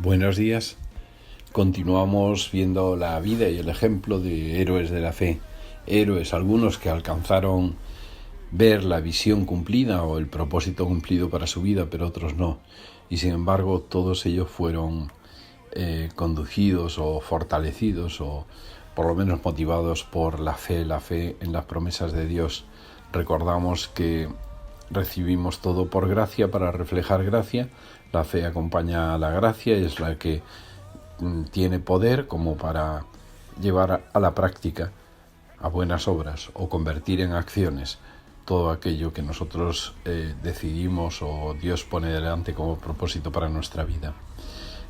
Buenos días. Continuamos viendo la vida y el ejemplo de héroes de la fe. Héroes, algunos que alcanzaron ver la visión cumplida o el propósito cumplido para su vida, pero otros no. Y sin embargo, todos ellos fueron conducidos o fortalecidos o por lo menos motivados por la fe en las promesas de Dios. Recordamos que recibimos todo por gracia para reflejar gracia. La fe acompaña a la gracia y es la que tiene poder como para llevar a la práctica, a buenas obras o convertir en acciones todo aquello que nosotros decidimos o Dios pone delante como propósito para nuestra vida.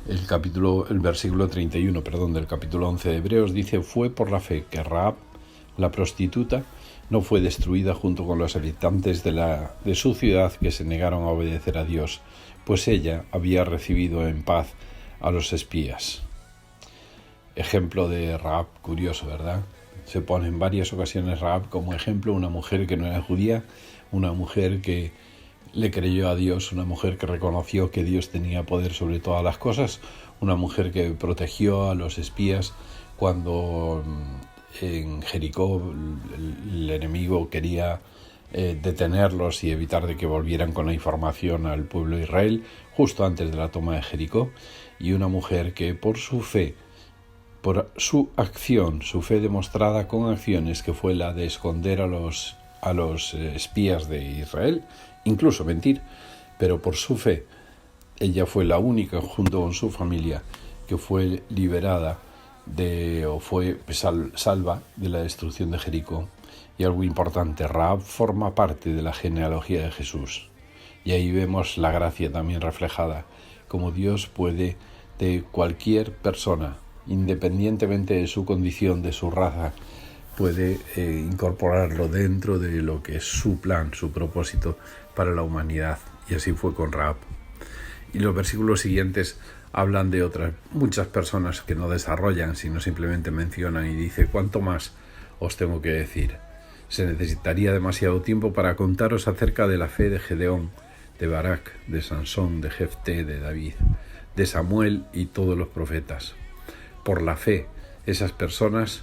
El versículo 31, del capítulo 11 de Hebreos dice: fue por la fe que Rahab, la prostituta, no fue destruida junto con los habitantes de su ciudad que se negaron a obedecer a Dios, pues ella había recibido en paz a los espías. Ejemplo de Rahab, curioso, ¿verdad? Se pone en varias ocasiones Rahab como ejemplo, una mujer que no era judía, una mujer que le creyó a Dios, una mujer que reconoció que Dios tenía poder sobre todas las cosas, una mujer que protegió a los espías cuando en Jericó el enemigo quería detenerlos y evitar de que volvieran con la información al pueblo de Israel justo antes de la toma de Jericó, y una mujer que por su fe, por su acción, su fe demostrada con acciones, que fue la de esconder a los espías de Israel, incluso mentir, pero por su fe, ella fue la única junto con su familia que fue liberada fue salva de la destrucción de Jericó. Y algo importante, Rahab forma parte de la genealogía de Jesús. Y ahí vemos la gracia también reflejada, como Dios puede de cualquier persona, independientemente de su condición, de su raza, puede incorporarlo dentro de lo que es su plan, su propósito para la humanidad. Y así fue con Rahab. Y los versículos siguientes hablan de otras muchas personas que no desarrollan, sino simplemente mencionan, y dice: ¿cuánto más os tengo que decir? Se necesitaría demasiado tiempo para contaros acerca de la fe de Gedeón, de Barak, de Sansón, de Jefté, de David, de Samuel y todos los profetas. Por la fe, esas personas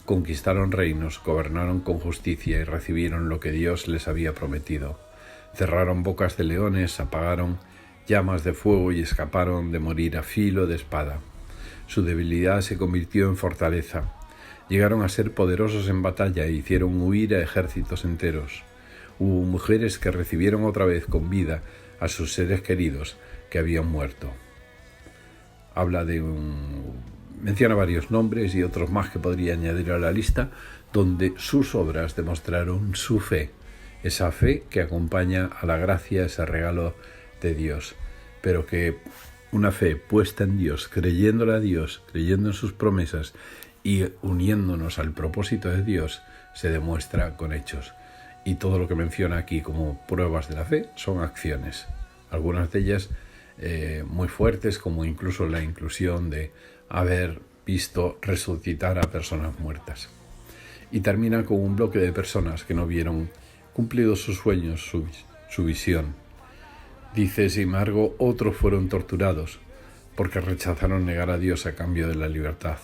conquistaron reinos, gobernaron con justicia y recibieron lo que Dios les había prometido. Cerraron bocas de leones, apagaron llamas de fuego y escaparon de morir a filo de espada. Su debilidad se convirtió en fortaleza. Llegaron a ser poderosos en batalla e hicieron huir a ejércitos enteros. Hubo mujeres que recibieron otra vez con vida a sus seres queridos que habían muerto. Menciona varios nombres y otros más que podría añadir a la lista, donde sus obras demostraron su fe, esa fe que acompaña a la gracia, ese regalo de Dios, pero que una fe puesta en Dios, creyéndole a Dios, creyendo en sus promesas y uniéndonos al propósito de Dios, se demuestra con hechos. Y todo lo que menciona aquí como pruebas de la fe son acciones, algunas de ellas muy fuertes, como incluso la inclusión de haber visto resucitar a personas muertas. Y termina con un bloque de personas que no vieron cumplidos sus sueños, su visión. Dice: sin embargo, otros fueron torturados porque rechazaron negar a Dios a cambio de la libertad.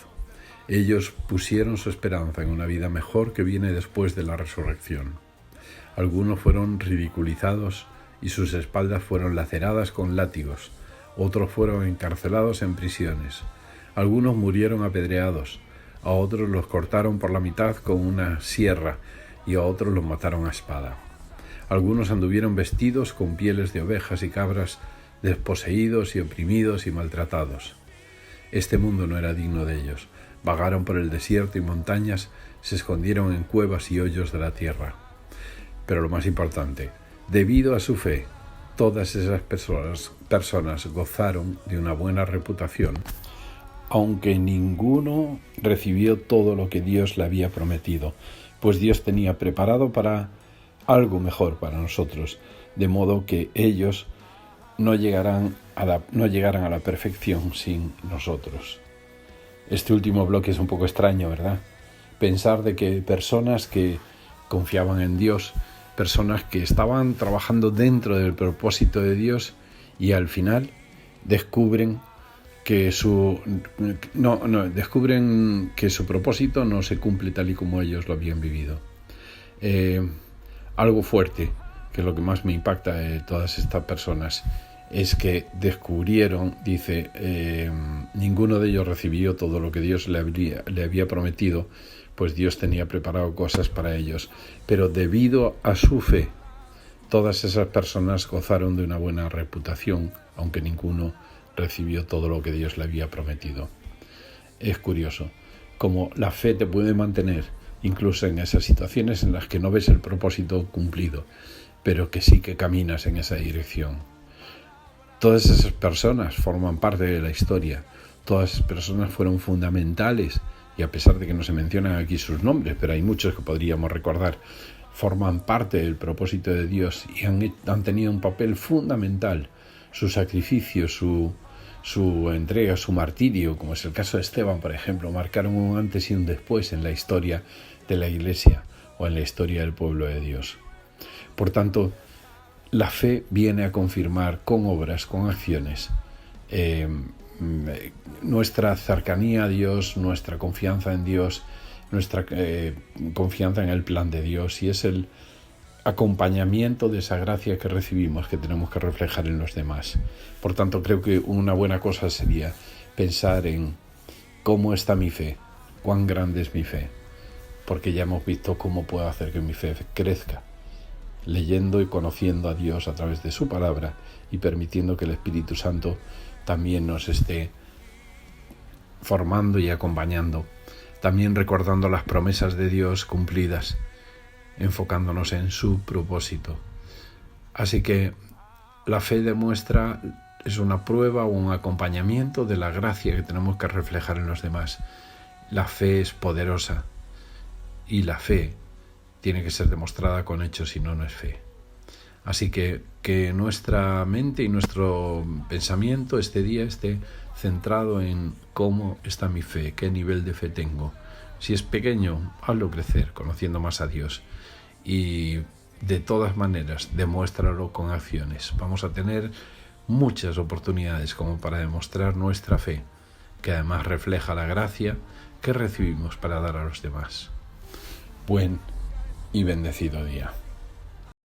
Ellos pusieron su esperanza en una vida mejor que viene después de la resurrección. Algunos fueron ridiculizados y sus espaldas fueron laceradas con látigos. Otros fueron encarcelados en prisiones. Algunos murieron apedreados. A otros los cortaron por la mitad con una sierra y a otros los mataron a espada. Algunos anduvieron vestidos con pieles de ovejas y cabras, desposeídos y oprimidos y maltratados. Este mundo no era digno de ellos. Vagaron por el desierto y montañas, se escondieron en cuevas y hoyos de la tierra. Pero lo más importante, debido a su fe, todas esas personas gozaron de una buena reputación, aunque ninguno recibió todo lo que Dios le había prometido, pues Dios tenía preparado para algo mejor para nosotros, de modo que ellos no llegaran a la perfección sin nosotros. Este último bloque es un poco extraño, ¿verdad? Pensar de que personas que confiaban en Dios, personas que estaban trabajando dentro del propósito de Dios y al final descubren que descubren que su propósito no se cumple tal y como ellos lo habían vivido. Algo fuerte, que es lo que más me impacta de todas estas personas, es que descubrieron, dice, ninguno de ellos recibió todo lo que Dios le había prometido, pues Dios tenía preparado cosas para ellos, pero debido a su fe, todas esas personas gozaron de una buena reputación, aunque ninguno recibió todo lo que Dios le había prometido. Es curioso cómo la fe te puede mantener incluso en esas situaciones en las que no ves el propósito cumplido, pero que sí que caminas en esa dirección. Todas esas personas forman parte de la historia, todas esas personas fueron fundamentales, y a pesar de que no se mencionan aquí sus nombres, pero hay muchos que podríamos recordar, forman parte del propósito de Dios y han tenido un papel fundamental. Su sacrificio, su entrega, su martirio, como es el caso de Esteban, por ejemplo, marcaron un antes y un después en la historia de la Iglesia o en la historia del pueblo de Dios. Por tanto, la fe viene a confirmar con obras, con acciones, nuestra cercanía a Dios, nuestra confianza en Dios, nuestra confianza en el plan de Dios, y es el acompañamiento de esa gracia que recibimos que tenemos que reflejar en los demás. Por tanto, creo que una buena cosa sería pensar en cómo está mi fe, cuán grande es mi fe, porque ya hemos visto cómo puedo hacer que mi fe crezca, leyendo y conociendo a Dios a través de su palabra y permitiendo que el Espíritu Santo también nos esté formando y acompañando, también recordando las promesas de Dios cumplidas, enfocándonos en su propósito. Así que la fe es una prueba o un acompañamiento de la gracia que tenemos que reflejar en los demás. La fe es poderosa y la fe tiene que ser demostrada con hechos, si no, no es fe. Así que nuestra mente y nuestro pensamiento este día esté centrado en cómo está mi fe, qué nivel de fe tengo. Si es pequeño, hazlo crecer, conociendo más a Dios. Y de todas maneras, demuéstralo con acciones. Vamos a tener muchas oportunidades como para demostrar nuestra fe, que además refleja la gracia que recibimos para dar a los demás. Buen y bendecido día.